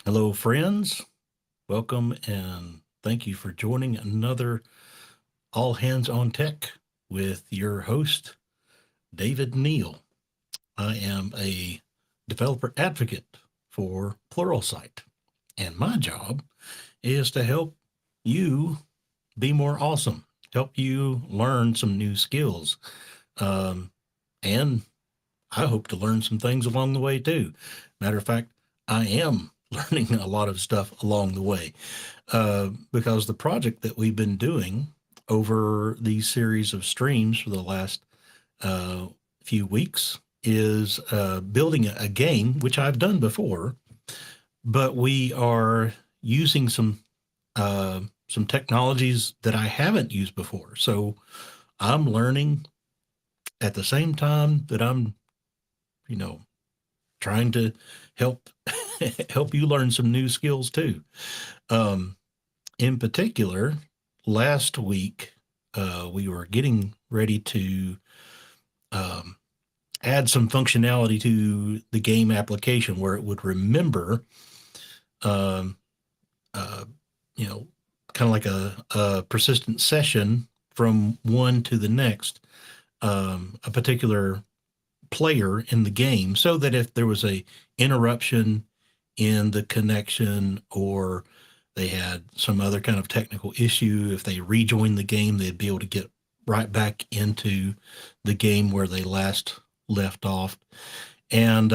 Hello, friends. Welcome and thank you for joining another All Hands on Tech with your host, David Neal. I am a developer advocate for Pluralsight, and my job is to help you be more awesome, help you learn some new skills, um, and I hope to learn some things along the way too. Matter of fact, I am learning a lot of stuff along the way because the project that we've been doing over these series of streams for the last uh, few weeks is building a game, which I've done before, but we are using some technologies that I haven't used before. So I'm learning at the same time that I'm, you know, trying to help help you learn some new skills too. Um, in particular, last week we were getting ready to um, add some functionality to the game application where it would remember, um, uh, you know, kind of like a persistent session from one to the next, a particular player in the game, so that if there was a interruption in the connection or they had some other kind of technical issue, if they rejoined the game, they'd be able to get right back into the game where they last left off. And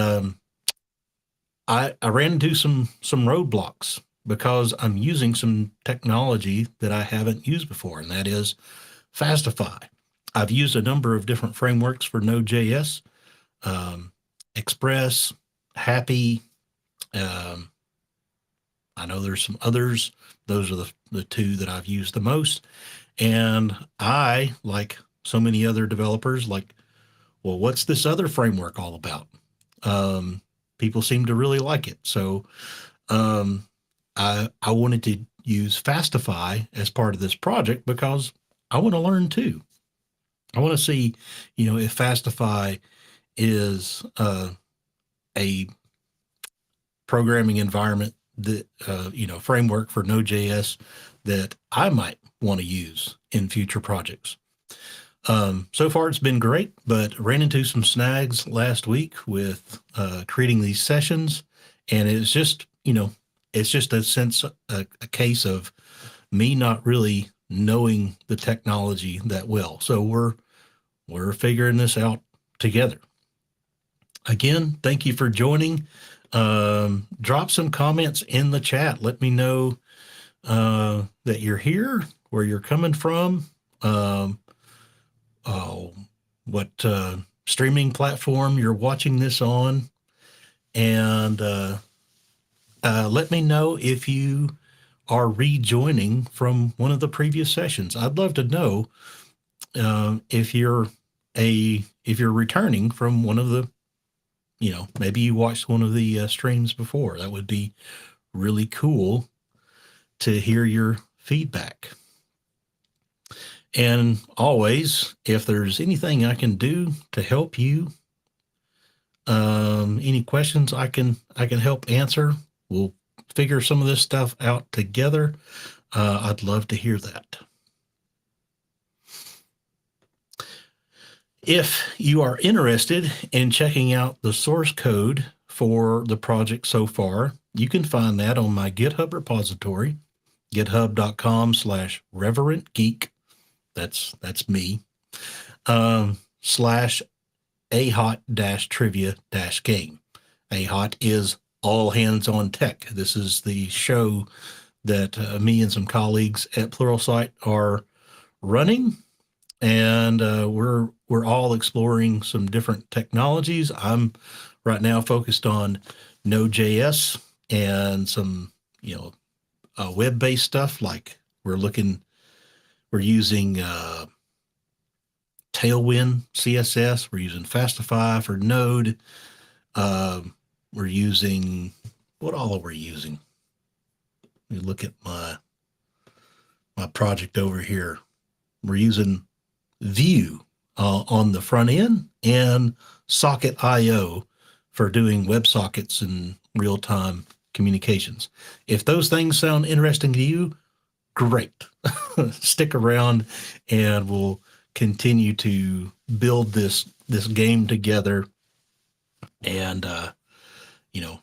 I ran into some roadblocks because I'm using some technology that I haven't used before, and that is Fastify. I've used a number of different frameworks for Node.js, um, Express, Happy. Um, I know there's some others. Those are the two that I've used the most. And I, like so many other developers, like, well, what's this other framework all about? Um, People seem to really like it. So um, I wanted to use Fastify as part of this project because I want to learn too. I want to see, if Fastify is a programming environment that framework for Node.js that I might want to use in future projects. So far, it's been great, but ran into some snags last week with creating these sessions, and it's just a case of me not really knowing the technology that well. So we're figuring this out together. Again, thank you for joining. Drop some comments in the chat. Let me know that you're here, where you're coming from, um, oh, what streaming platform you're watching this on, and let me know if you are rejoining from one of the previous sessions. I'd love to know if you're returning from one of the, maybe you watched one of the streams before. That would be really cool to hear your feedback. And always, if there's anything I can do to help you, any questions I can help answer, we'll figure some of this stuff out together. I'd love to hear that. If you are interested in checking out the source code for the project so far, you can find that on my GitHub repository, github.com/reverentgeek. That's me. Slash AHOT-trivia-game. AHOT is All Hands on Tech. This is the show that me and some colleagues at Pluralsight are running, and we're all exploring some different technologies. I'm right now focused on Node.js and some web-based stuff. Like we're using Tailwind CSS. We're using Fastify for Node. We're using, what all are we using? Let me look at my project over here. We're using Vue on the front end and Socket.io for doing WebSockets and real-time communications. If those things sound interesting to you, great. Stick around and we'll continue to build this game together and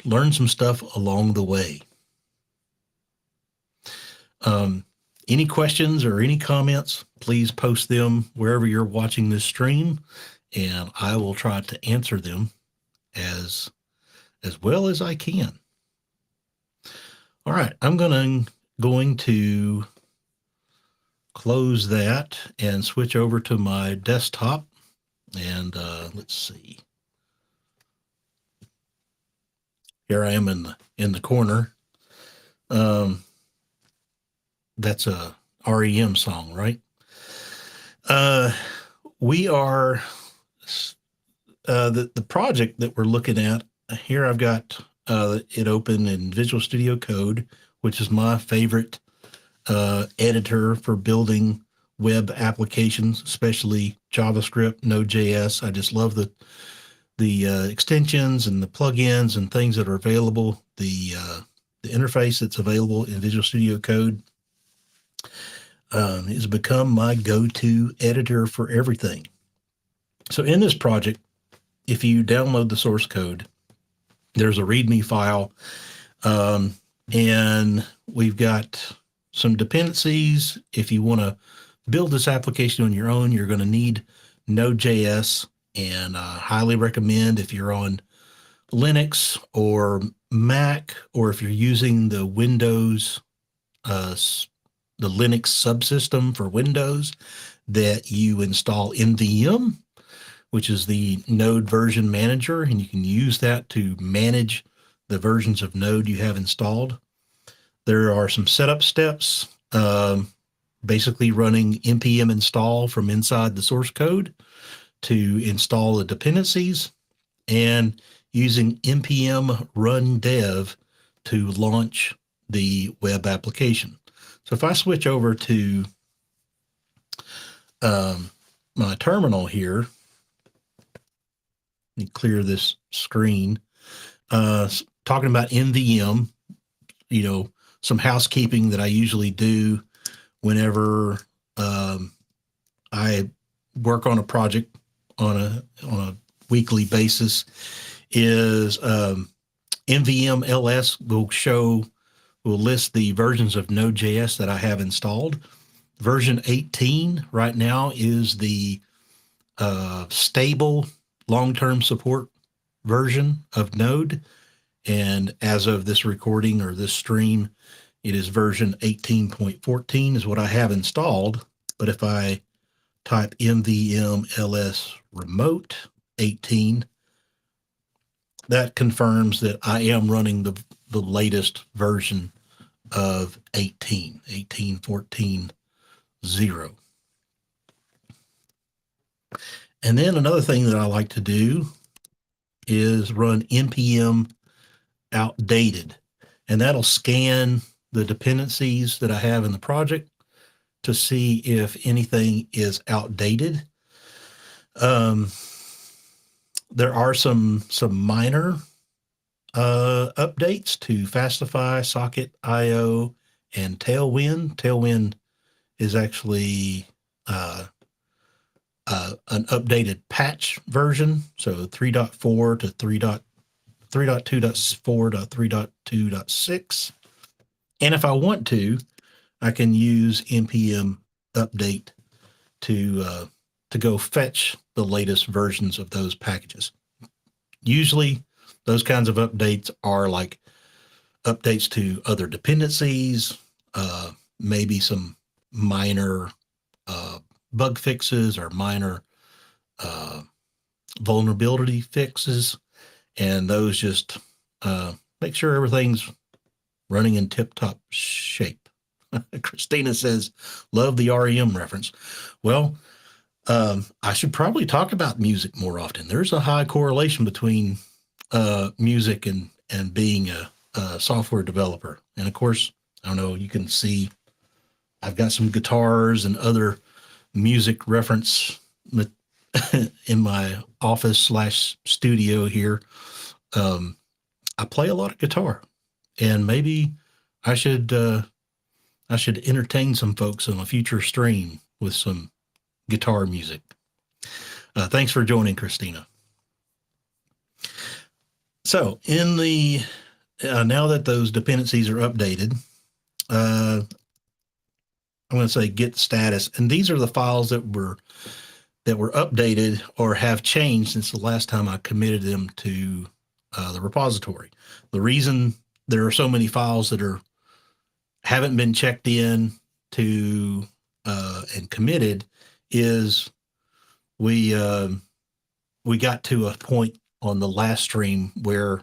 learn some stuff along the way. Any questions or any comments, please post them wherever you're watching this stream, and I will try to answer them as well as I can. All right, I'm going to close that and switch over to my desktop, and let's see. Here I am in the corner. That's a REM song, right? We are the project that we're looking at here. I've got it open in Visual Studio Code, which is my favorite editor for building web applications, especially JavaScript, Node.js. I just love the extensions and the plugins and things that are available. The interface that's available in Visual Studio Code has become my go-to editor for everything. So in this project, if you download the source code, there's a README file, and we've got some dependencies. If you want to build this application on your own, you're going to need Node.js, and I highly recommend if you're on Linux or Mac, or if you're using the Windows, the Linux subsystem for Windows, that you install NVM, which is the Node version manager, and you can use that to manage the versions of Node you have installed. There are some setup steps, basically running npm install from inside the source code to install the dependencies, and using npm run dev to launch the web application. So if I switch over to my terminal here, let me clear this screen, talking about NVM, some housekeeping that I usually do whenever I work on a project on a weekly basis is NVM ls will list the versions of Node.js that I have installed. Version 18 right now is the stable long-term support version of Node. And as of this recording or this stream, it is version 18.14 is what I have installed. But if I type nvm ls remote 18, that confirms that I am running the latest version of 18.14.0. And then another thing that I like to do is run npm outdated, and that'll scan the dependencies that I have in the project to see if anything is outdated. There are some minor updates to Fastify, Socket.io, and Tailwind. Tailwind is actually an updated patch version, so 3.4 to 3.2.4.3.2.6. And if I want to, I can use npm update to go fetch the latest versions of those packages. Usually those kinds of updates are like updates to other dependencies, maybe some minor bug fixes or minor vulnerability fixes, and those just make sure everything's running in tip-top shape. Christina says, love the REM reference. Well, I should probably talk about music more often. There's a high correlation between music and being a software developer. And of course, I don't know, you can see I've got some guitars and other music reference in my office /studio here. I play a lot of guitar, and maybe I should entertain some folks on a future stream with some guitar music. Thanks for joining, Christina. So in the now that those dependencies are updated, I'm going to say git status, and these are the files that were updated or have changed since the last time I committed them to the repository. The reason there are so many files that haven't been checked in to and committed is we got to a point on the last stream where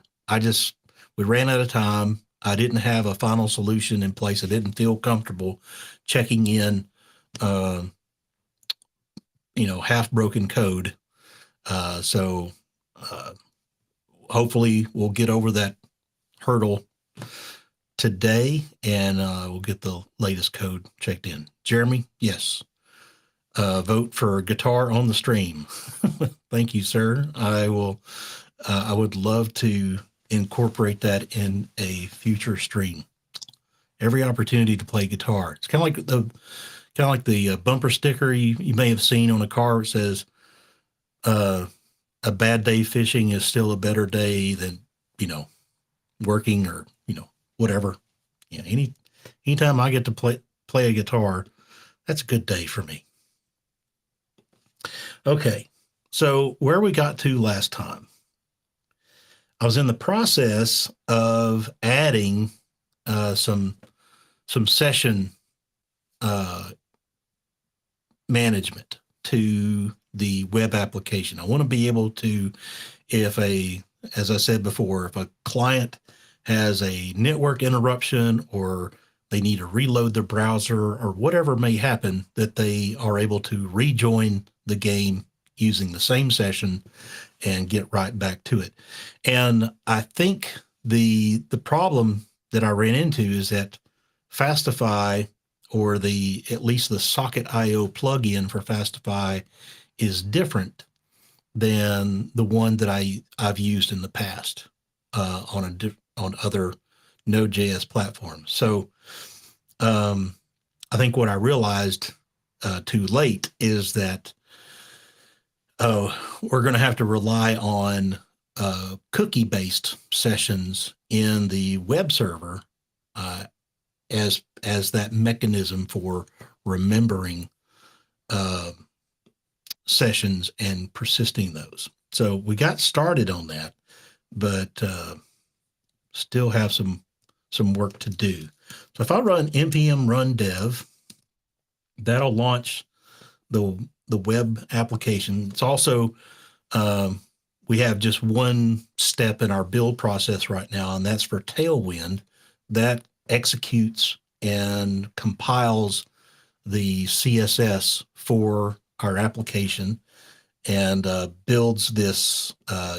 we ran out of time. I didn't have a final solution in place. I didn't feel comfortable checking in, half broken code. So hopefully we'll get over that hurdle today, and we'll get the latest code checked in. Jeremy, yes. Vote for guitar on the stream. Thank you, sir. I would love to incorporate that in a future stream. Every opportunity to play guitar. It's kind of like the bumper sticker you may have seen on a car. It says, "A bad day fishing is still a better day than working," or whatever. Anytime I get to play a guitar, that's a good day for me. Okay, so where we got to last time, I was in the process of adding some session management to the web application. I want to be able to, as I said before, if a client has a network interruption or they need to reload their browser or whatever may happen, that they are able to rejoin the game using the same session and get right back to it. And I think the problem that I ran into is that Fastify, or at least the Socket.io plugin for Fastify, is different than the one that I've used in the past on other Node.js platforms. So I think what I realized too late is that we're going to have to rely on cookie-based sessions in the web server as that mechanism for remembering sessions and persisting those. So we got started on that, but still have some work to do. So if I run npm run dev, that'll launch the web application. It's also, we have just one step in our build process right now, and that's for Tailwind. That executes and compiles the CSS for our application and builds this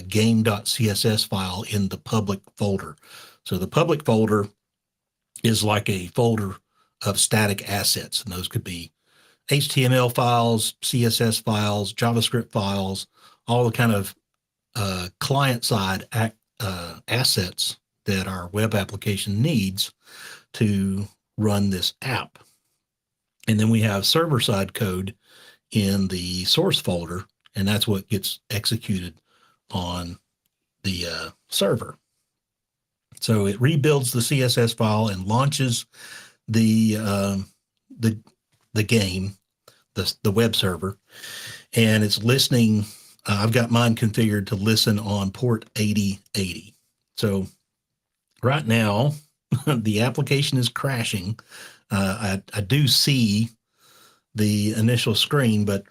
game.css file in the public folder. So the public folder is like a folder of static assets, and those could be HTML files, CSS files, JavaScript files, all the kind of client-side assets that our web application needs to run this app. And then we have server-side code in the source folder, and that's what gets executed on the server. So it rebuilds the CSS file and launches the game, the web server, and it's listening. I've got mine configured to listen on port 8080. So right now, the application is crashing. I do see the initial screen, but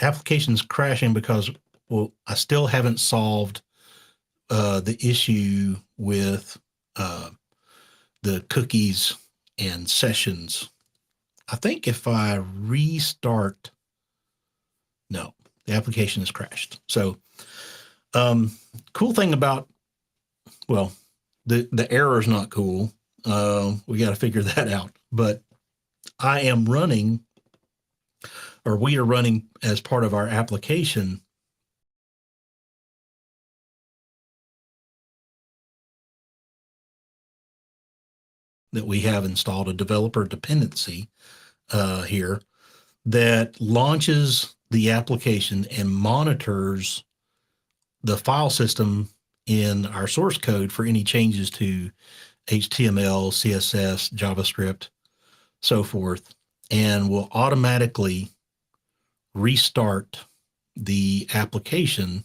application's crashing because, well, I still haven't solved the issue with the cookies and sessions. I think if I restart, no, the application has crashed. So cool thing about, well, the error is not cool. We got to figure that out. But I am running, or we are running as part of our application, that we have installed, a developer dependency here that launches the application and monitors the file system in our source code for any changes to HTML, CSS, JavaScript, so forth, and will automatically restart the application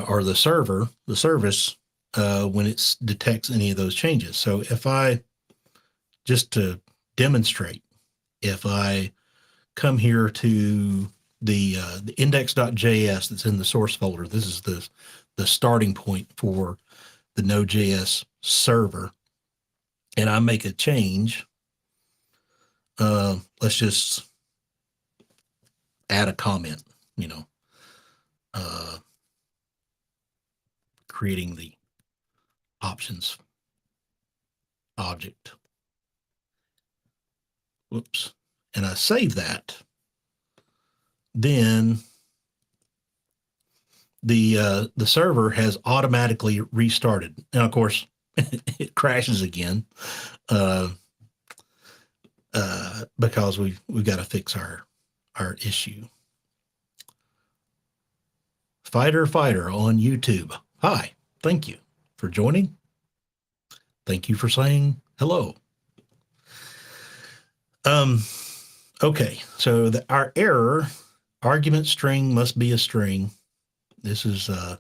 or the service, when it detects any of those changes. So if I, just to demonstrate, if I come here to the index.js that's in the source folder, this is the starting point for the Node.js server, and I make a change, let's just add a comment, creating the options object. Whoops. And I save that. Then the server has automatically restarted. And of course, it crashes again because we've got to fix our issue. Fighter on YouTube. Hi, thank you for joining. Thank you for saying hello. Okay, so our error, argument string must be a string. This is the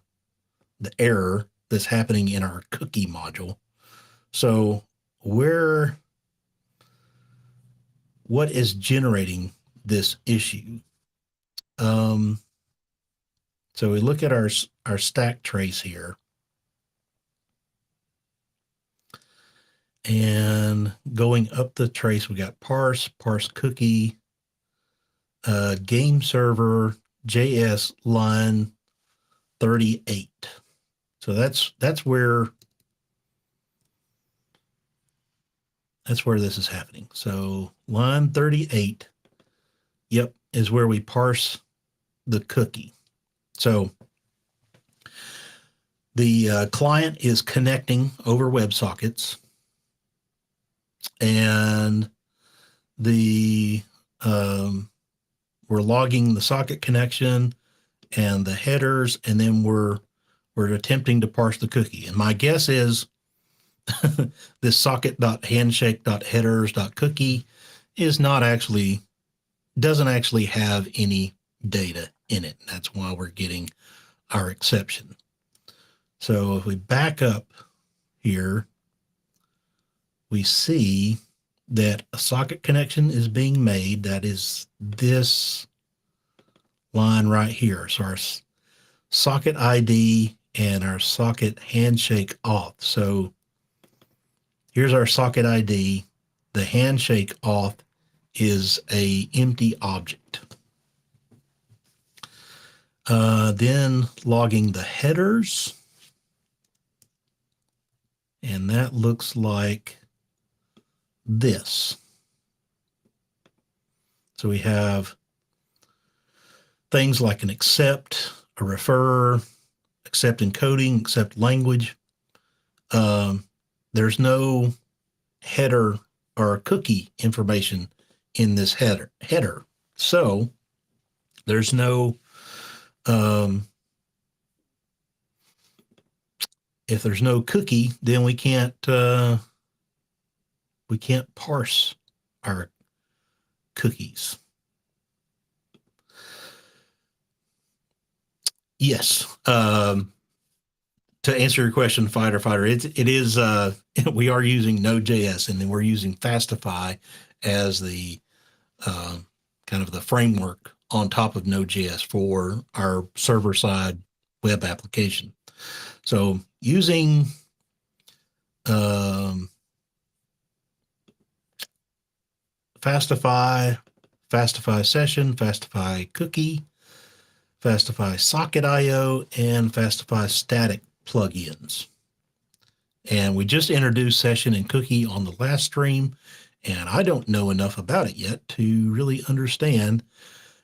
error that's happening in our cookie module. So what is generating this issue? So we look at our stack trace here. And going up the trace, we got parse cookie, game server, JS line 38. So that's where this is happening. So line 38, yep, is where we parse the cookie. So the client is connecting over WebSockets, and we're logging the socket connection and the headers, and then we're attempting to parse the cookie. And my guess is this socket.handshake.headers.cookie doesn't actually have any data in it. That's why we're getting our exception. So if we back up here, we see that a socket connection is being made. That is this line right here. So our socket ID and our socket handshake auth. So here's our socket ID. The handshake auth is a empty object. Then logging the headers. And that looks like this. So we have things like an accept, a refer, accept encoding, accept language. There's no header or cookie information in this header. So there's no, if there's no cookie, then we can't parse our cookies. Yes. To answer your question, Fighter, it is we are using Node.js, and then we're using Fastify as the kind of the framework on top of Node.js for our server-side web application. So using Fastify session, Fastify cookie, Fastify socket IO, and Fastify static plugins. And we just introduced session and cookie on the last stream, and I don't know enough about it yet to really understand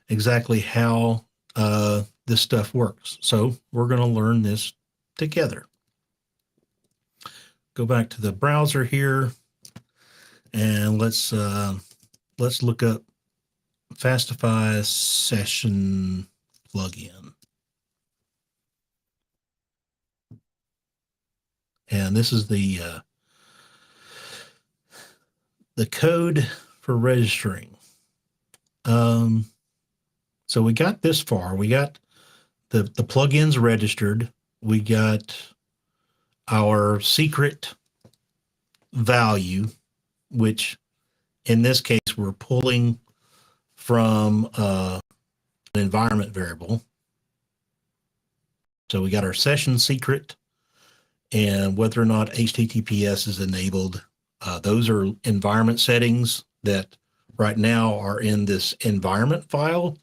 exactly how this stuff works. So we're going to learn this together. Go back to the browser here. And let's look up Fastify session plugin. And this is the code for registering. So we got this far. We got the plugins registered. We got our secret value, which in this case we're pulling from an environment variable. So we got our session secret and whether or not HTTPS is enabled. Those are environment settings that right now are in this environment file.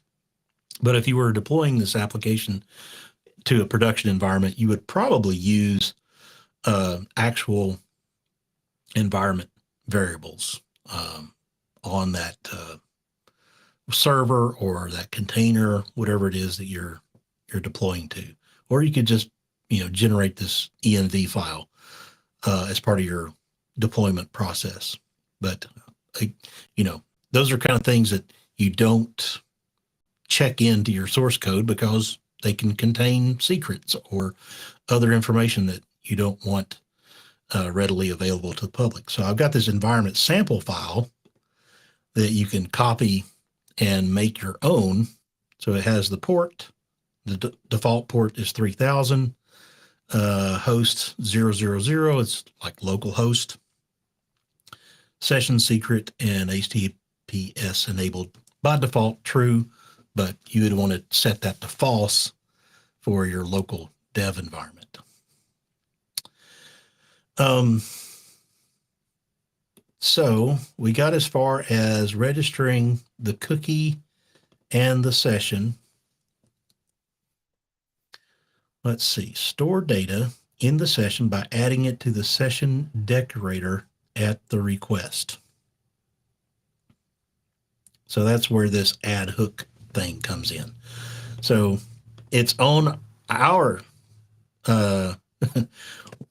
But if you were deploying this application to a production environment, you would probably use actual environment variables on that server or that container, whatever it is that you're deploying to. Or you could just generate this env file as part of your deployment process. But those are kind of things that you don't check into your source code because they can contain secrets or other information that you don't want readily available to the public. So I've got this environment sample file that you can copy and make your own. So it has the port. The default port is 3000. Host 000. It's like local host. Session secret and HTTPS enabled by default true, but you would want to set that to false for your local dev environment. So we got as far as registering the cookie and the session. Let's see, store data in the session by adding it to the session decorator at the request. So that's where this add hook thing comes in. So it's on our,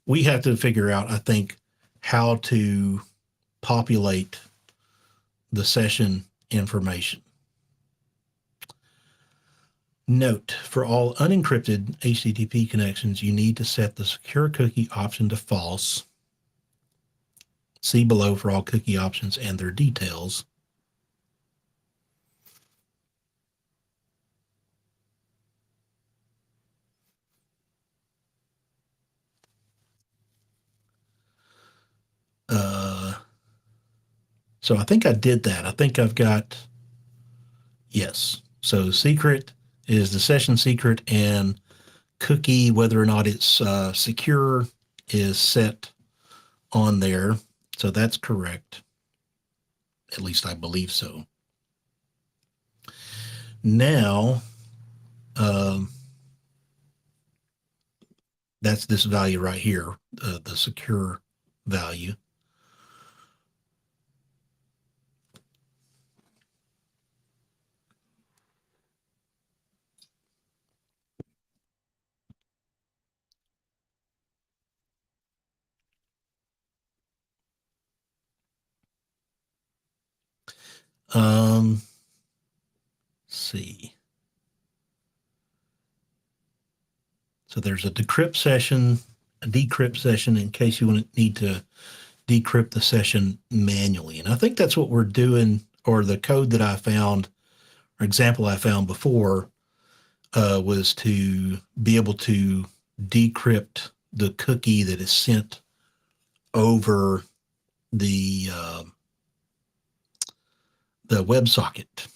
we have to figure out, I think, how to populate the session information. Note, for all unencrypted HTTP connections, you need to set the secure cookie option to false. See below for all cookie options and their details. So I think I did that. I think I've got, yes. So secret is the session secret, and cookie, whether or not it's secure, is set on there. So that's correct. At least I believe so. Now, that's this value right here, the secure value. Let's see. So there's a decrypt session, a decrypt session in case you need to decrypt the session manually. And I think that's what we're doing, or the code that I found, or example I found before, was to be able to decrypt the cookie that is sent over the WebSocket.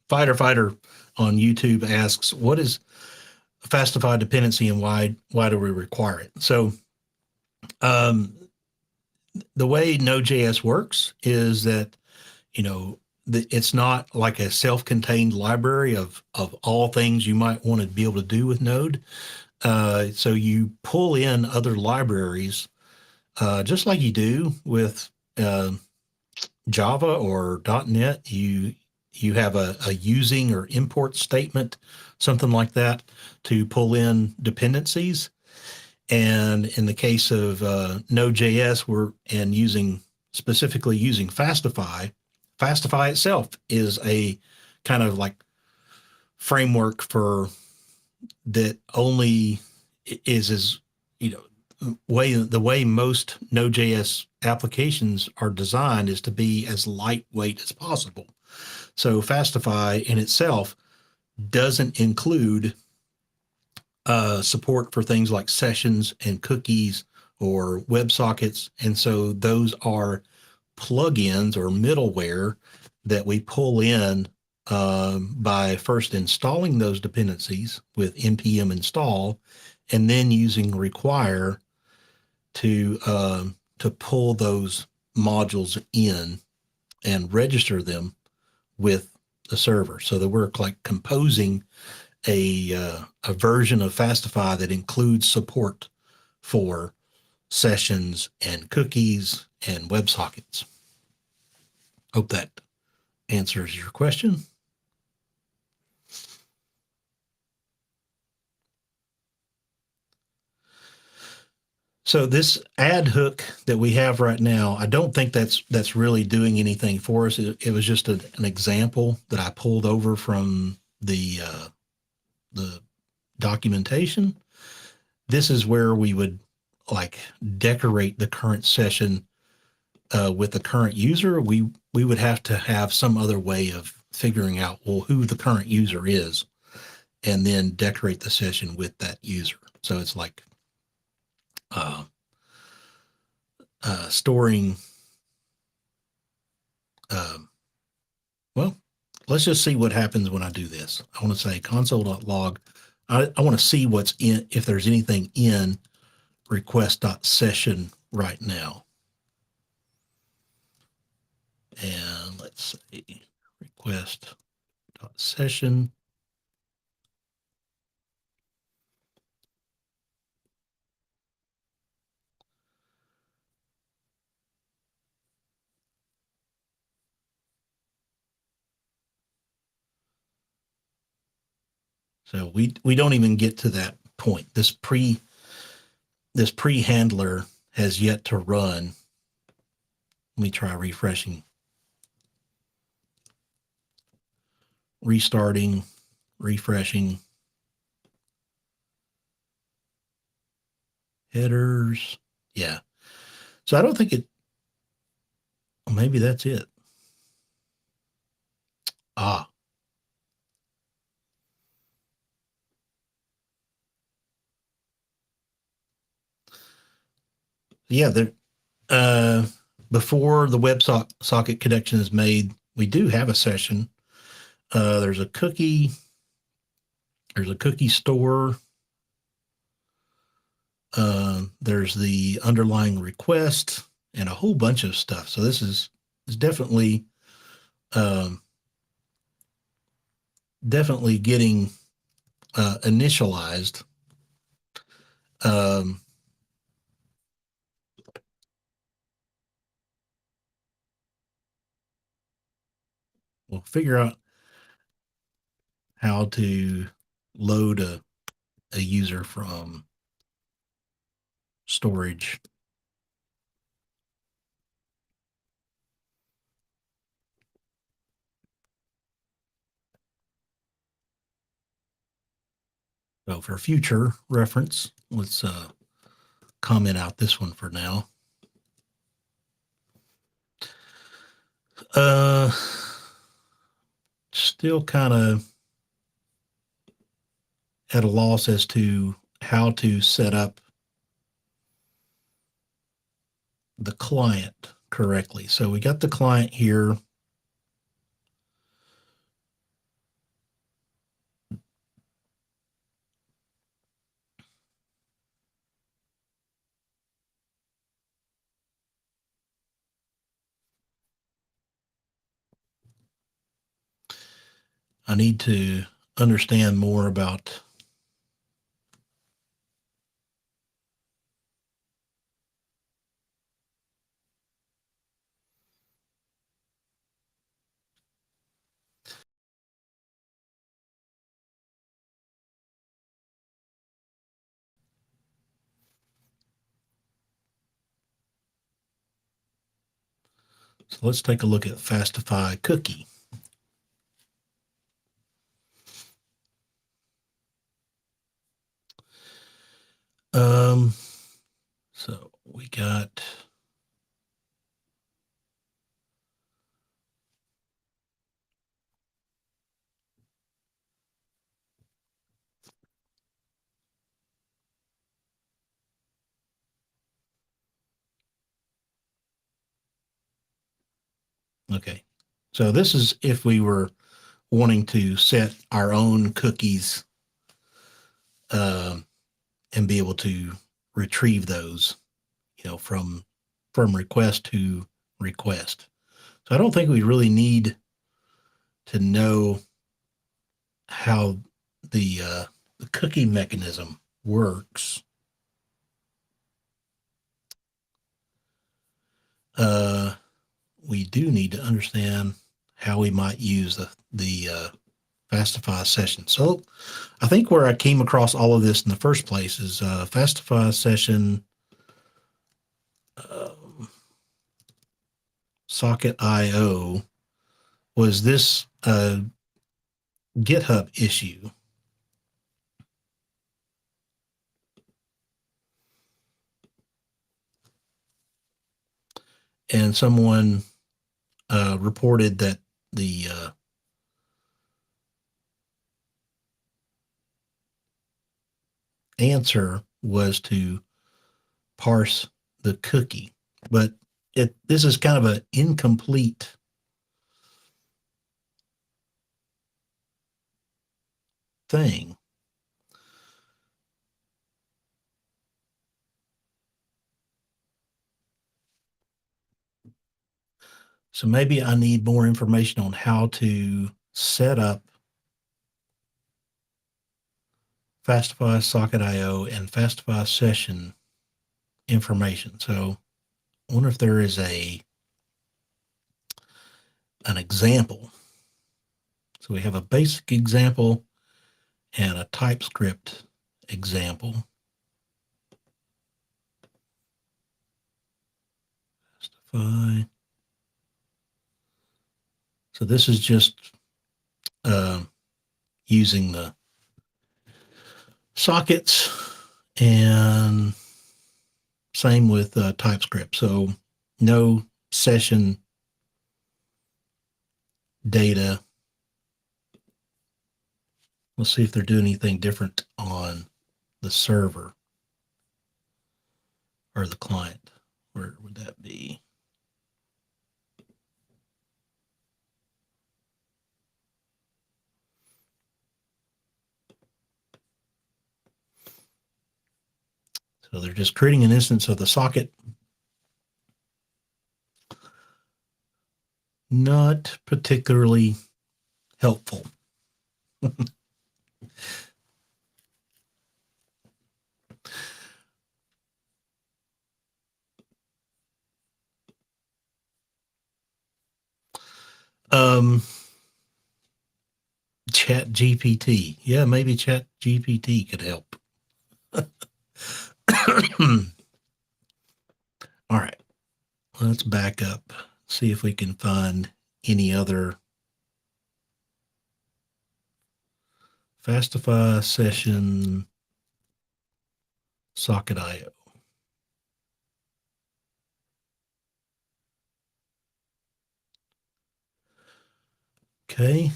Fighter on YouTube asks, what is a Fastify dependency and why do we require it? So the way Node.js works is that, it's not like a self-contained library of all things you might want to be able to do with Node. So you pull in other libraries, just like you do with Java or .NET. You you have a using or import statement, something like that, to pull in dependencies. And in the case of Node.js, specifically using Fastify. Fastify itself is a kind of like framework for that only is as you know the way most Node.js applications are designed is to be as lightweight as possible. So Fastify in itself doesn't include support for things like sessions and cookies or WebSockets. And so those are plugins or middleware that we pull in by first installing those dependencies with npm install, and then using require to pull those modules in and register them with the server, so that we're like composing a version of Fastify that includes support for sessions and cookies and WebSockets. Hope that answers your question. So this add hook that we have right now, I don't think that's really doing anything for us. It was just an example that I pulled over from the documentation. This is where we would like decorate the current session with the current user. We would have to have some other way of figuring out, well, who the current user is, and then decorate the session with that user. So it's like storing. Well, let's just see what happens when I do this. I want to say console.log. I want to see what's in, if there's anything in request.session right now. And let's see, request.session. So we don't even get to that point. This pre handler has yet to run. Let me try refreshing, restarting, refreshing. Headers. Yeah. So I don't think it, well, maybe that's it. Ah. Yeah, before the WebSocket connection is made, we do have a session. There's a cookie store. There's the underlying request and a whole bunch of stuff. So this is definitely definitely getting initialized. We'll figure out how to load a user from storage. So for future reference, let's comment out this one for now. Still kind of at a loss as to how to set up the client correctly. So we got the client here. I need to understand more about So let's take a look at Fastify cookie. So we got okay. So this is if we were wanting to set our own cookies and be able to retrieve those, from request to request. So I don't think we really need to know how the cookie mechanism works. We do need to understand how we might use the Fastify session. So I think where I came across all of this in the first place is Fastify session socket IO was this GitHub issue. And someone reported that the answer was to parse the cookie, but this is kind of an incomplete thing. So maybe I need more information on how to set up Fastify socket IO and Fastify session information. So I wonder if there is an example. So we have a basic example and a TypeScript example. Fastify. So this is just using the sockets, and same with TypeScript. So no session data. Let's see if they're doing anything different on the server or the client. Where would that be? So they're just creating an instance of the socket. Not particularly helpful. Chat GPT. Yeah, maybe Chat GPT could help. All right, let's back up, see if we can find any other Fastify session socket IO. Okay.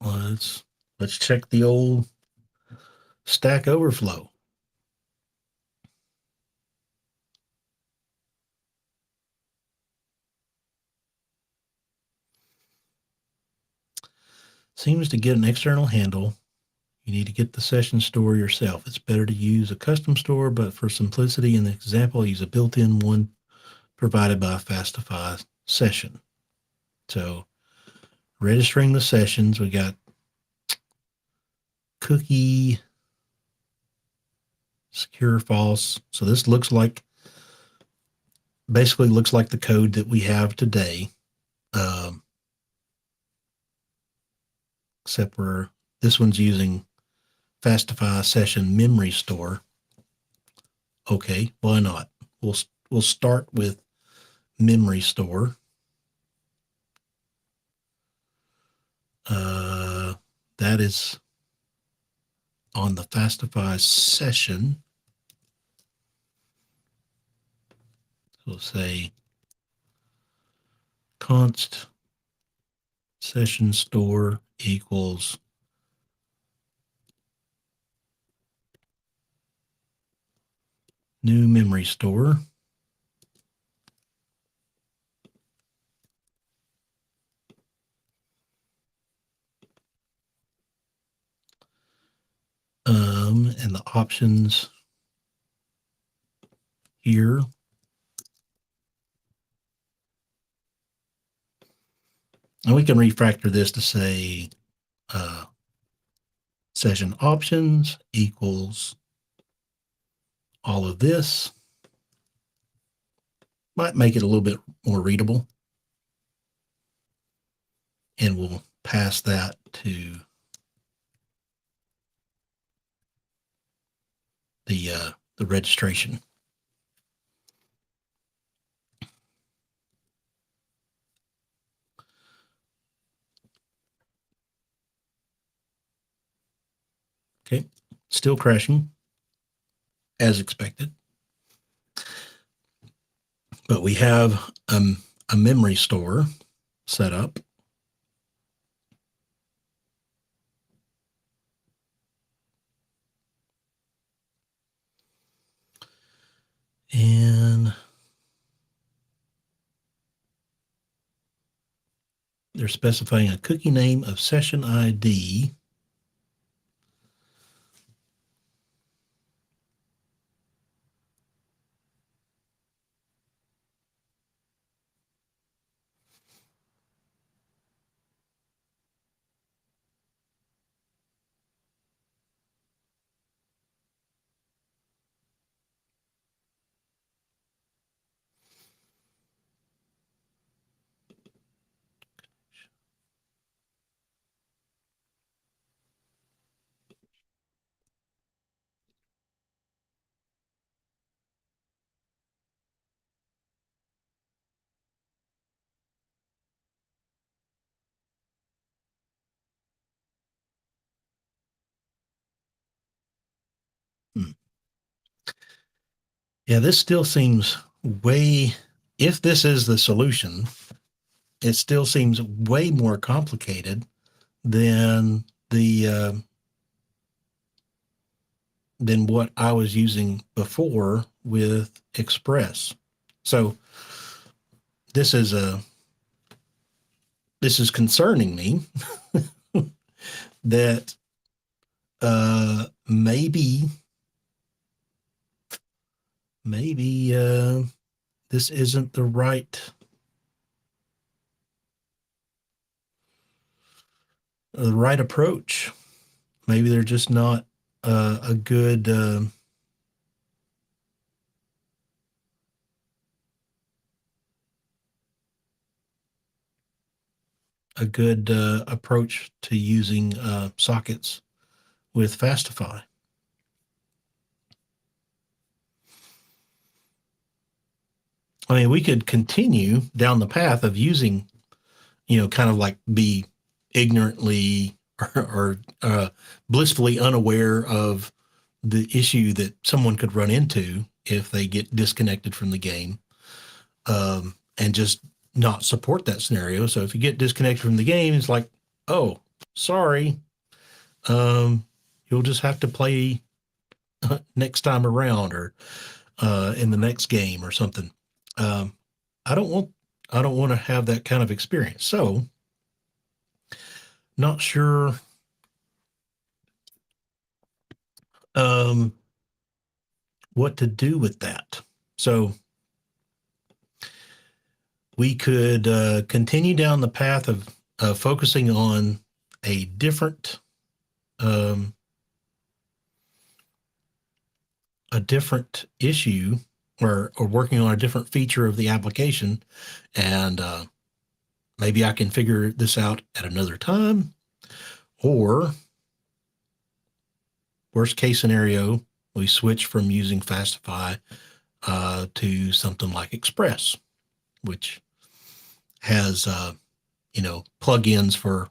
Let's check the old Stack Overflow. Seems to get an external handle. You need to get the session store yourself. It's better to use a custom store, but for simplicity in the example, use a built-in one provided by Fastify session. So registering the sessions, we got cookie secure false. So this basically looks like the code that we have today, except where this one's using Fastify session memory store. Okay, why not? We'll start with memory store. That is on the Fastify session. We'll say const session store equals new memory store. And the options here. And we can refactor this to say session options equals all of this. Might make it a little bit more readable. And we'll pass that to the registration. Okay, still crashing as expected. But we have a memory store set up. And they're specifying a cookie name of session ID. Yeah, this still seems way, if this is the solution, it still seems way more complicated than than what I was using before with Express. So this is concerning me that maybe this isn't the right approach. Maybe they're just not a good approach to using sockets with Fastify. I mean, we could continue down the path of using, kind of like be ignorantly or blissfully unaware of the issue that someone could run into if they get disconnected from the game, and just not support that scenario. So if you get disconnected from the game, it's like, oh, sorry, you'll just have to play next time around, or in the next game or something. I don't want to have that kind of experience. So not sure what to do with that. So we could continue down the path of focusing on a different issue, or working on a different feature of the application, and maybe I can figure this out at another time. Or worst case scenario, we switch from using Fastify to something like Express. which has, plugins for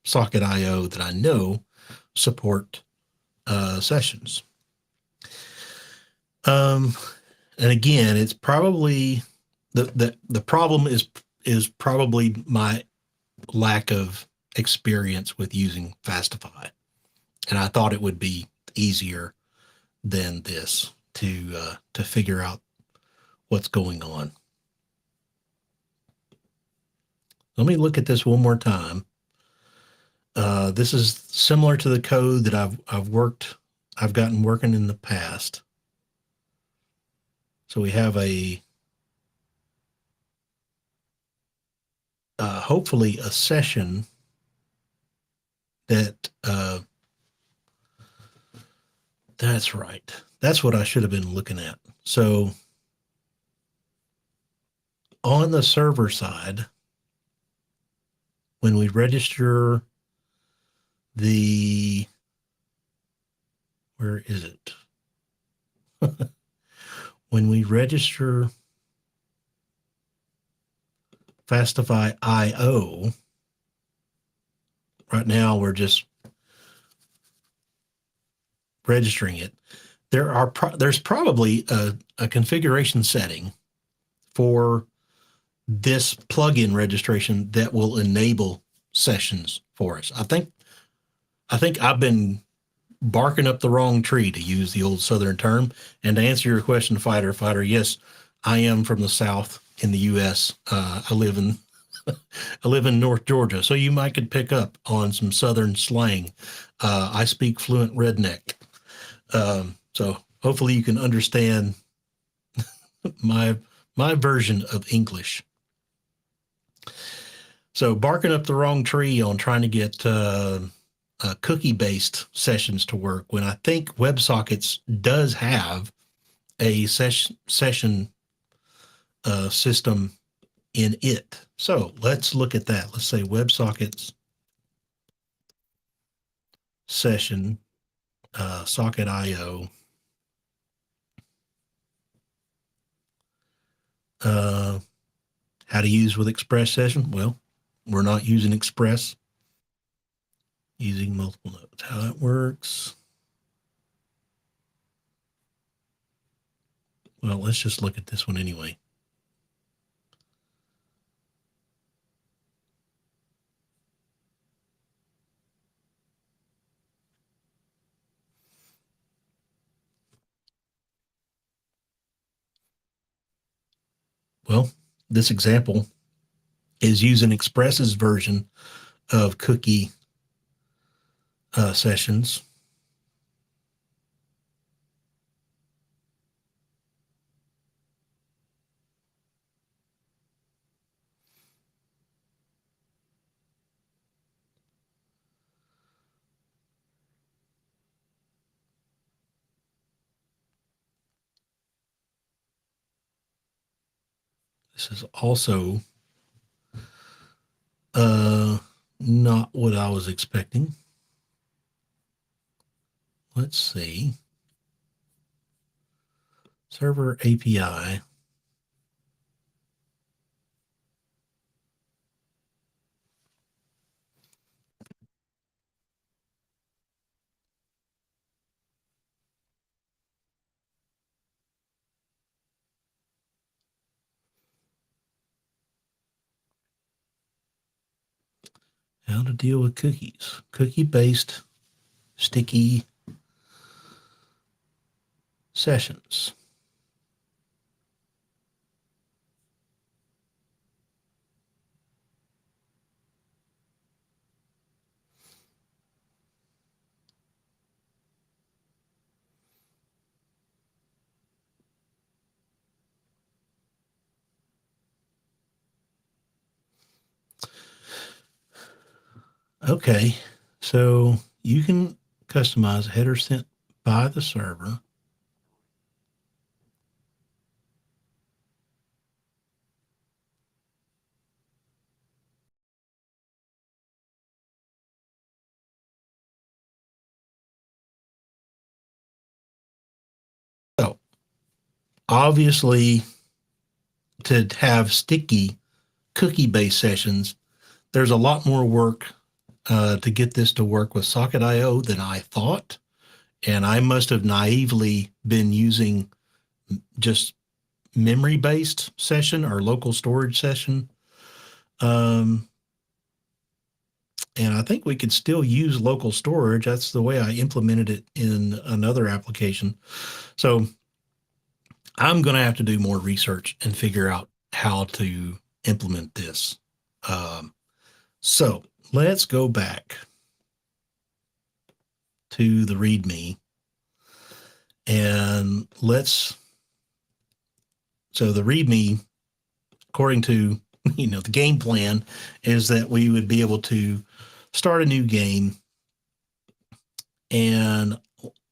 Socket.io that I know support sessions. And again, it's probably the problem is probably my lack of experience with using Fastify, and I thought it would be easier than this to figure out what's going on. Let me look at this one more time. This is similar to the code that I've gotten working in the past. So we have hopefully a session that that's right. That's what I should have been looking at. So on the server side, when we register where is it? When we register Fastify IO, right now we're just registering it. There's probably a configuration setting for this plugin registration that will enable sessions for us. I think I've been barking up the wrong tree, to use the old Southern term. And to answer your question, fighter, yes, I am from the South in the U.S. I live in North Georgia, so you might could pick up on some Southern slang. I speak fluent redneck, so hopefully you can understand my version of English. So barking up the wrong tree on trying to get cookie-based sessions to work, when I think WebSockets does have a session system in it. So let's look at that. Let's say WebSockets session, Socket.io. How to use with Express session? Well, we're not using Express. Using multiple nodes. How that works? Well, let's just look at this one anyway. Well, this example is using Express's version of cookie sessions. This is also not what I was expecting. Let's see. Server API. How to deal with cookies. Cookie-based sticky sessions. Okay, so you can customize a header sent by the server. So obviously to have sticky cookie-based sessions, there's a lot more work to get this to work with Socket.io than I thought. And I must have naively been using just memory-based session or local storage session. And I think we could still use local storage. That's the way I implemented it in another application. So I'm going to have to do more research and figure out how to implement this. So let's go back to the README and so the README, according to, the game plan, is that we would be able to start a new game, and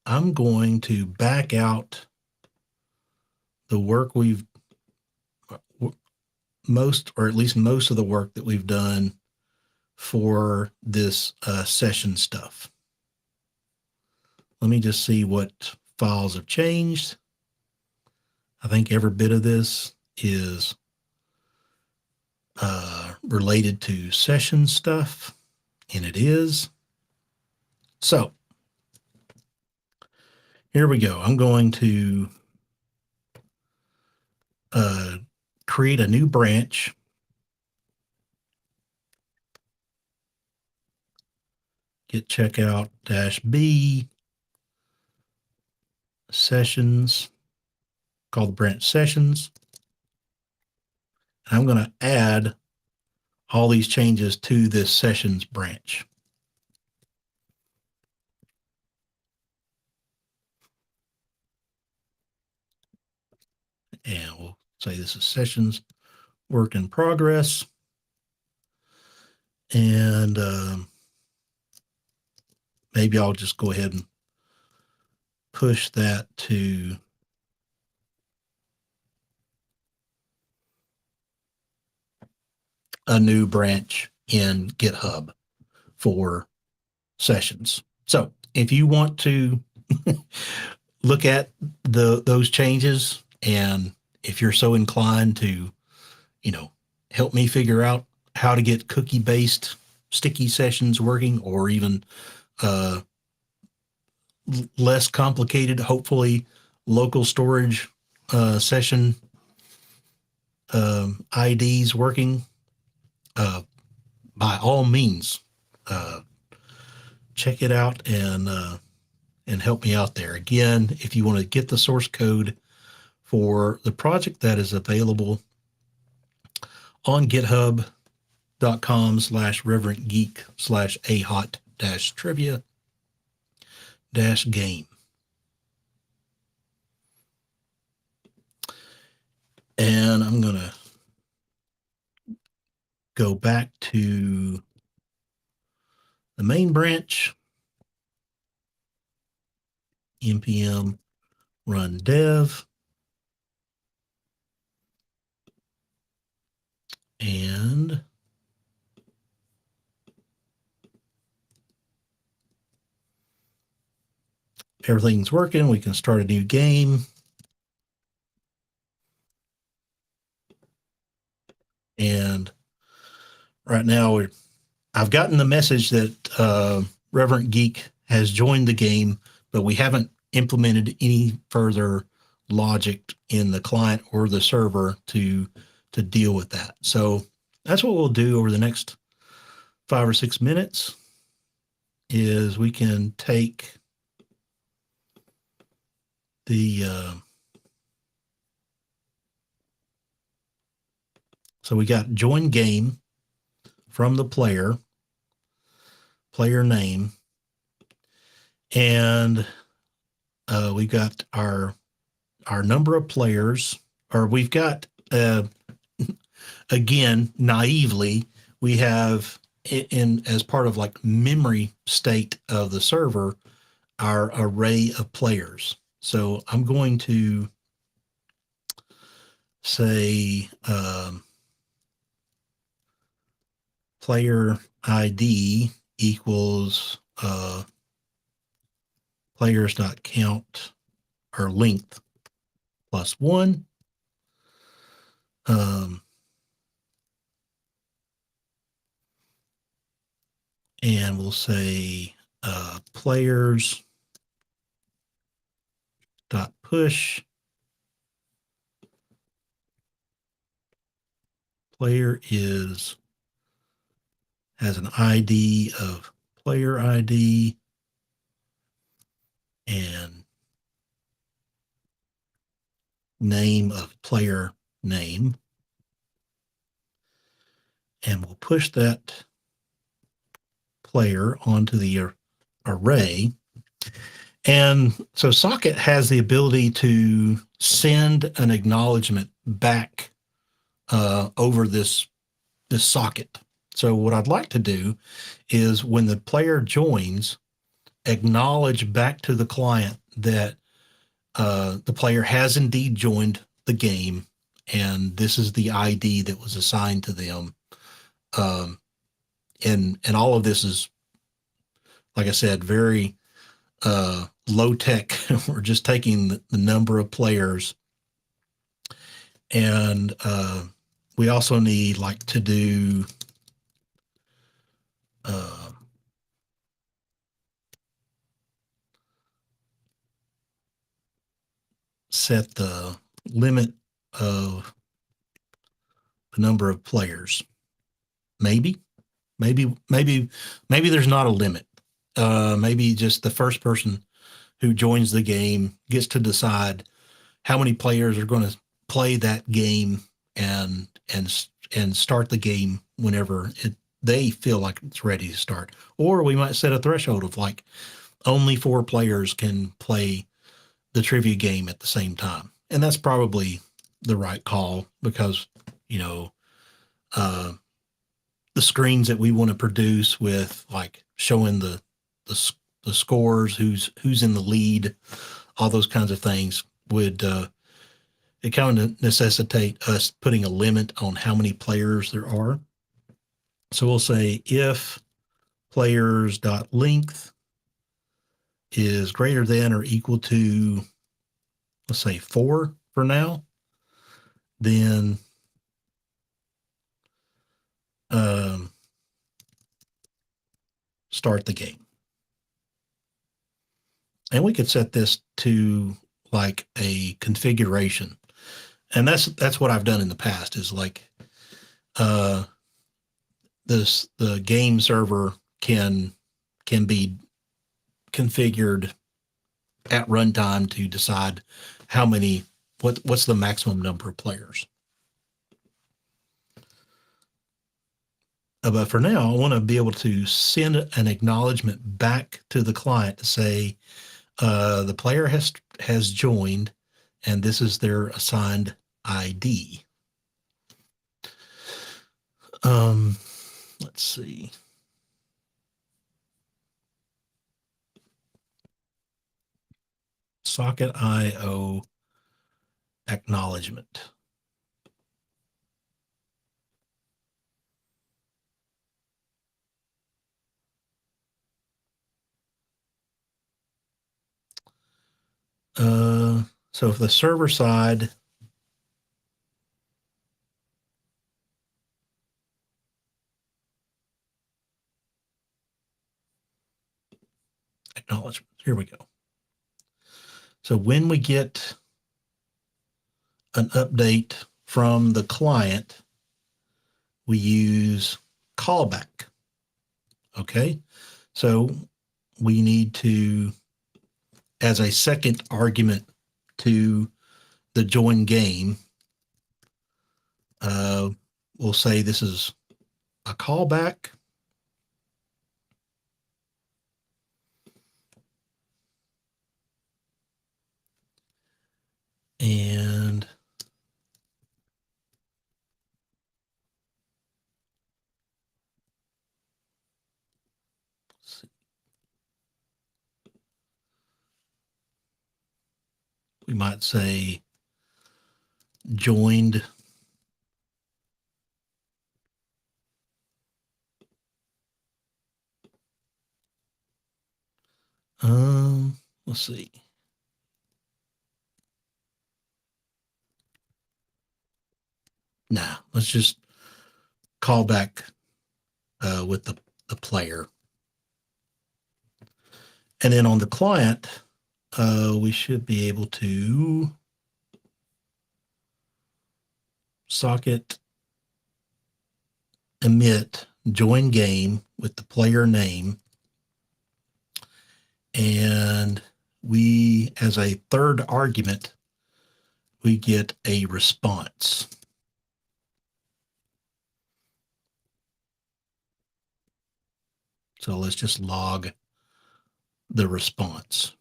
I'm going to back out the work most of the work that we've done for this session stuff. Let me just see what files have changed. I think every bit of this is related to session stuff, and it is. So here we go. I'm going to create a new branch. Git checkout -b sessions, call the branch sessions. And I'm going to add all these changes to this sessions branch. And we'll say this is sessions work in progress. And maybe I'll just go ahead and push that to a new branch in GitHub for sessions. So if you want to look at those changes, and if you're so inclined to, help me figure out how to get cookie-based sticky sessions working, or even less complicated, hopefully local storage session IDs working, by all means, check it out and help me out there. Again, if you want to get the source code for the project, that is available on github.com/reverentgeek/ahot-trivia-game. And I'm going to go back to the main branch, npm run dev, and everything's working. We can start a new game. And right now I've gotten the message that Reverend Geek has joined the game, but we haven't implemented any further logic in the client or the server to deal with that. So that's what we'll do over the next 5 or 6 minutes, is we can take the so we got join game from the player name, and we've got our number of players, or we've got again, naively, we have in as part of like memory state of the server, our array of players. So I'm going to say player ID equals players.count or length +1. And we'll say players dot push player has an ID of player ID and name of player name. And we'll push that player onto the array. And so Socket has the ability to send an acknowledgement back over this socket. So what I'd like to do is when the player joins, acknowledge back to the client that the player has indeed joined the game, and this is the ID that was assigned to them. And all of this is, like I said, very low tech. We're just taking the number of players, and we also need like to do set the limit of the number of players. Maybe there's not a limit. Maybe just the first person who joins the game gets to decide how many players are going to play that game and start the game whenever they feel like it's ready to start. Or we might set a threshold of like only 4 players can play the trivia game at the same time. And that's probably the right call because, you know, the screens that we want to produce with like showing the scores, who's in the lead, all those kinds of things would it kind of necessitate us putting a limit on how many players there are. So we'll say if players.length is greater than or equal to, let's say 4 for now, then start the game. And we could set this to like a configuration. And that's what I've done in the past is like the game server can be configured at runtime to decide how many what's the maximum number of players. But for now, I want to be able to send an acknowledgement back to the client to say the player has joined, and this is their assigned ID. Let's see. Socket IO acknowledgement. So if the server side acknowledgement, here we go. So when we get an update from the client, we use callback. Okay, so we need to, as a second argument to the join game, we'll say this is a callback. And we might say joined let's see. let's just call back with the player. And then on the client, we should be able to socket emit join game with the player name. And we, as a third argument, we get a response. So let's just log the response.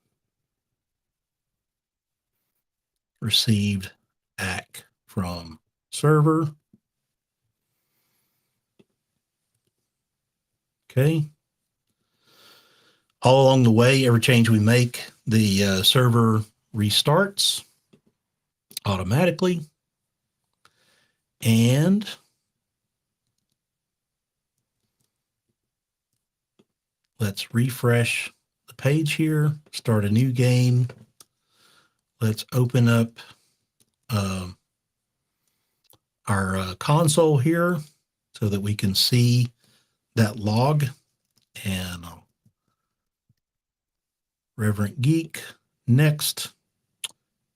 Received ACK from server. Okay. All along the way, every change we make, the server restarts automatically. And let's refresh the page here, start a new game. Let's open up our console here so that we can see that log. And Reverend Geek, next.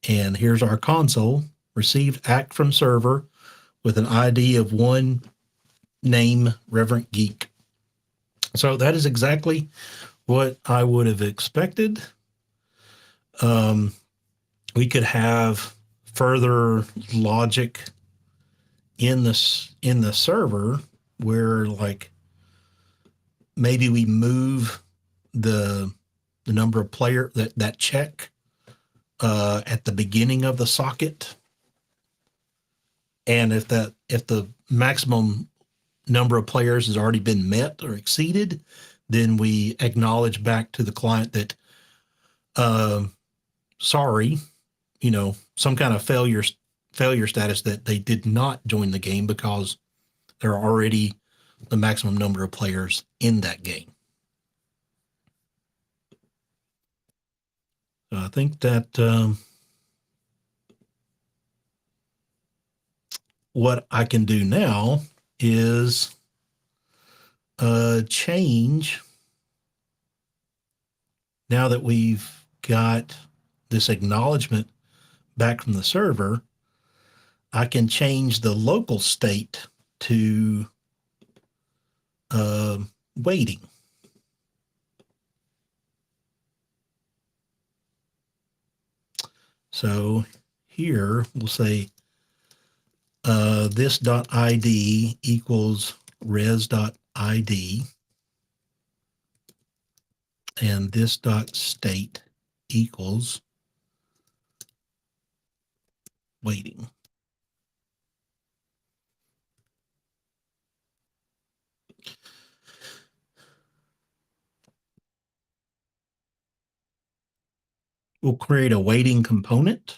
And here's our console. Received ACK from server with an ID of one name, Reverend Geek. So that is exactly what I would have expected. We could have further logic in the server where, like, maybe we move the number of player that check at the beginning of the socket, and if the maximum number of players has already been met or exceeded, then we acknowledge back to the client that sorry, some kind of failure status, that they did not join the game because there are already the maximum number of players in that game. So I think that what I can do now is change, now that we've got this acknowledgement back from the server, I can change the local state to waiting. So here we'll say this.id equals res.id, and this.state equals waiting. We'll create a waiting component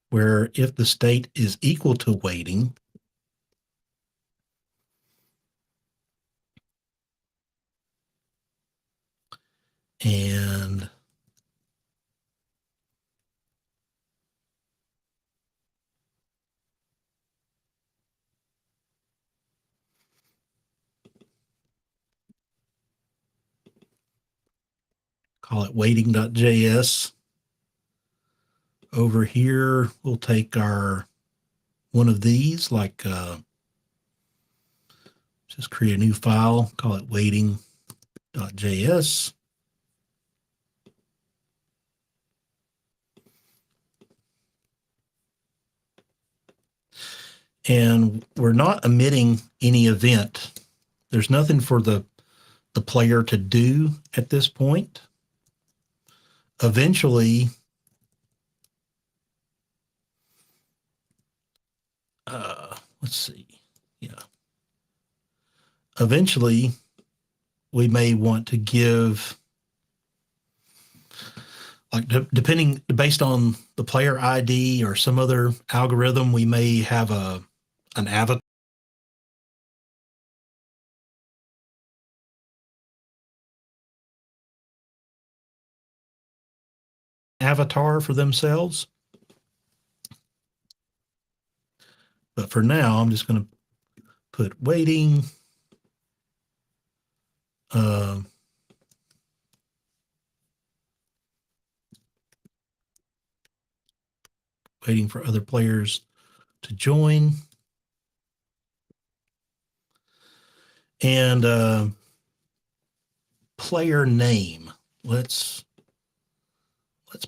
where if the state is equal to waiting, and call it waiting.js. Over here, we'll take our one of these, like just create a new file, call it waiting.js. And we're not emitting any event. There's nothing for the player to do at this point. Eventually, let's see. Yeah. Eventually, we may want to give, like, depending, based on the player ID or some other algorithm, we may have an avatar for themselves. But for now, I'm just going to put waiting. Waiting for other players to join. And player name. Let's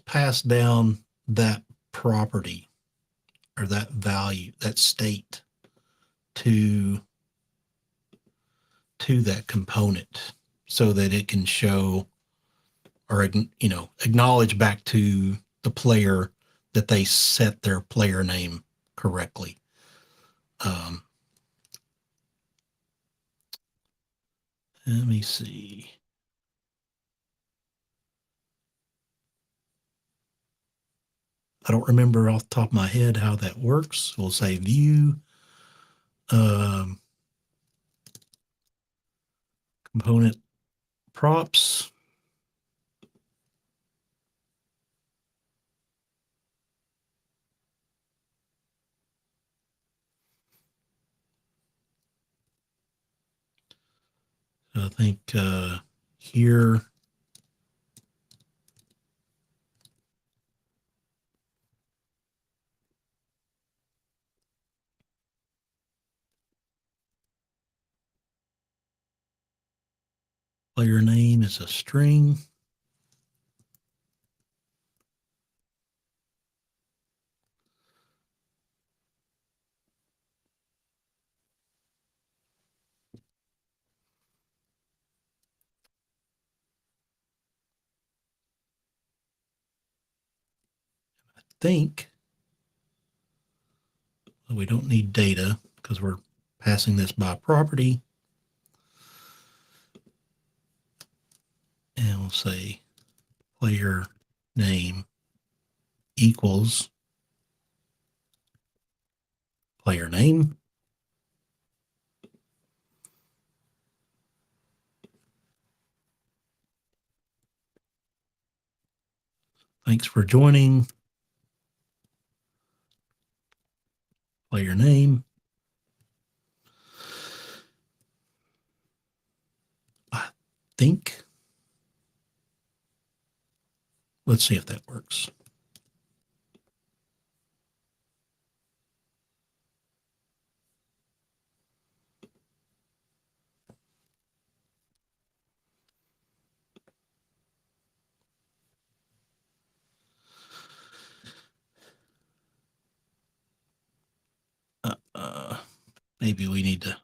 pass down that property or that value, that state to that component so that it can show or acknowledge back to the player that they set their player name correctly. Let me see. I don't remember off the top of my head how that works. We'll say view component props. I think here player name is a string. I think we don't need data because we're passing this by property. And we'll say player name equals player name. Thanks for joining. Player name. I think. Let's see if that works. Maybe we need to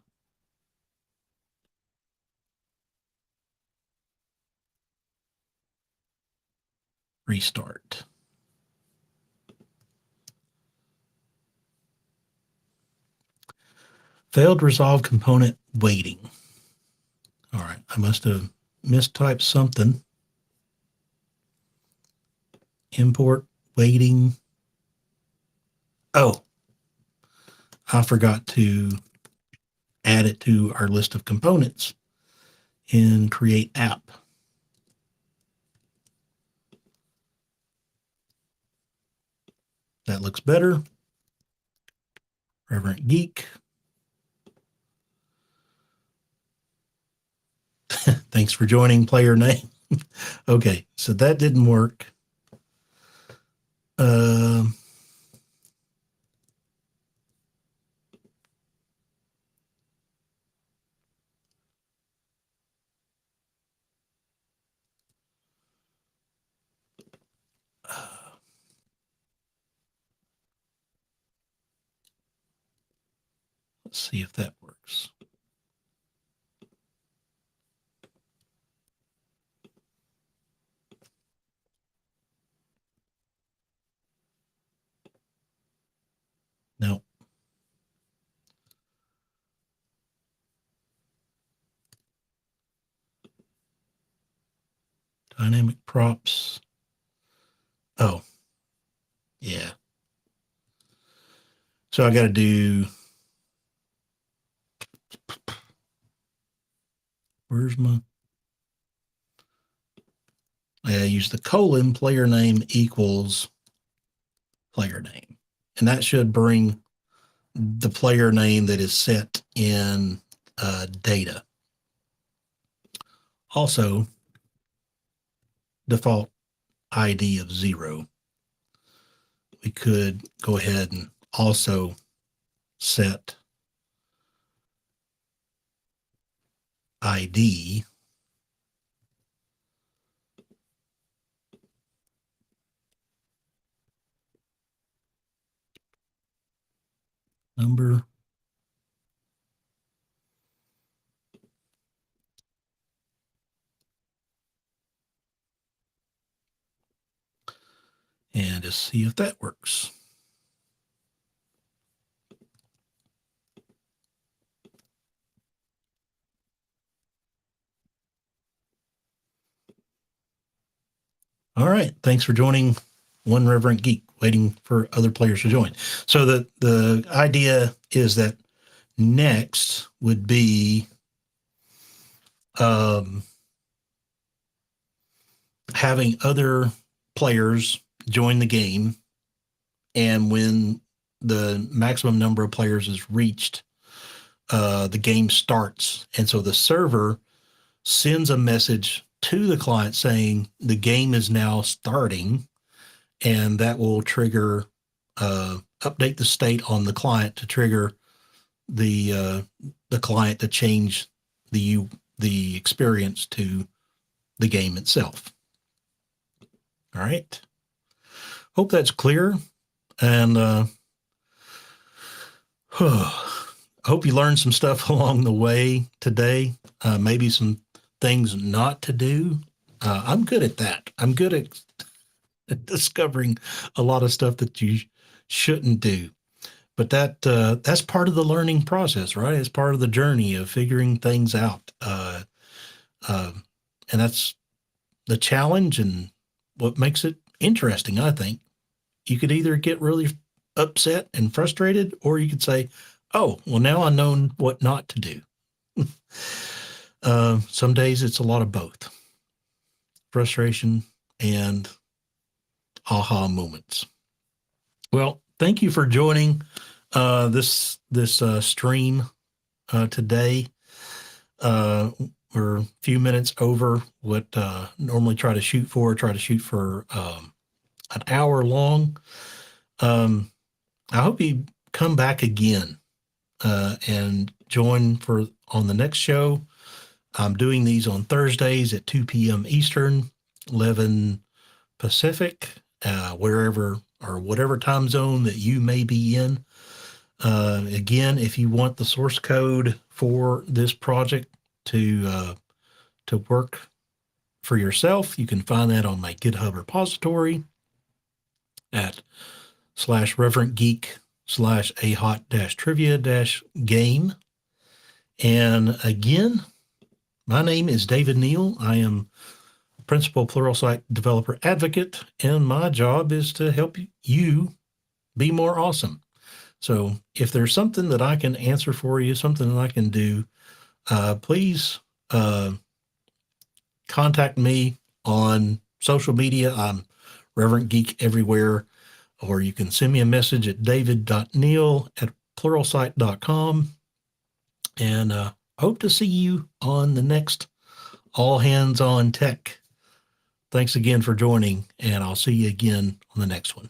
restart. Failed resolve component waiting. All right, I must have mistyped something. Import waiting. Oh, I forgot to add it to our list of components in create app. That looks better. Reverend Geek. Thanks for joining player name. Okay, so that didn't work. Let's see if that works. No. Dynamic props. Oh, yeah. So I got to do, where's my, I use the colon player name equals player name. And that should bring the player name that is set in data. Also, default ID of 0. We could go ahead and also set ID number and just see if that works. All right. Thanks for joining One Reverent Geek, waiting for other players to join. So the idea is that next would be having other players join the game. And when the maximum number of players is reached, the game starts. And so the server sends a message to the client saying the game is now starting, and that will trigger, update the state on the client to trigger the client to change the experience to the game itself. All right. Hope that's clear. And hope you learned some stuff along the way today. Maybe some things not to do. I'm good at that. I'm good at discovering a lot of stuff that you shouldn't do. But that's part of the learning process, right? It's part of the journey of figuring things out. And that's the challenge and what makes it interesting, I think. You could either get really upset and frustrated, or you could say, oh, well, now I know what not to do. Some days it's a lot of both. Frustration and aha moments. Well, thank you for joining this stream today. We're a few minutes over what normally try to shoot for an hour long. I hope you come back again and join on the next show. I'm doing these on Thursdays at 2 p.m. Eastern, 11 Pacific, wherever or whatever time zone that you may be in. Again, if you want the source code for this project to work for yourself, you can find that on my GitHub repository at /reverentgeek/ahot-trivia-game. And again, my name is David Neal. I am Principal Pluralsight Developer Advocate, and my job is to help you be more awesome. So if there's something that I can answer for you, something that I can do, please contact me on social media. I'm Reverend Geek everywhere, or you can send me a message at david.neal@pluralsight.com. And hope to see you on the next All Hands on Tech. Thanks again for joining, and I'll see you again on the next one.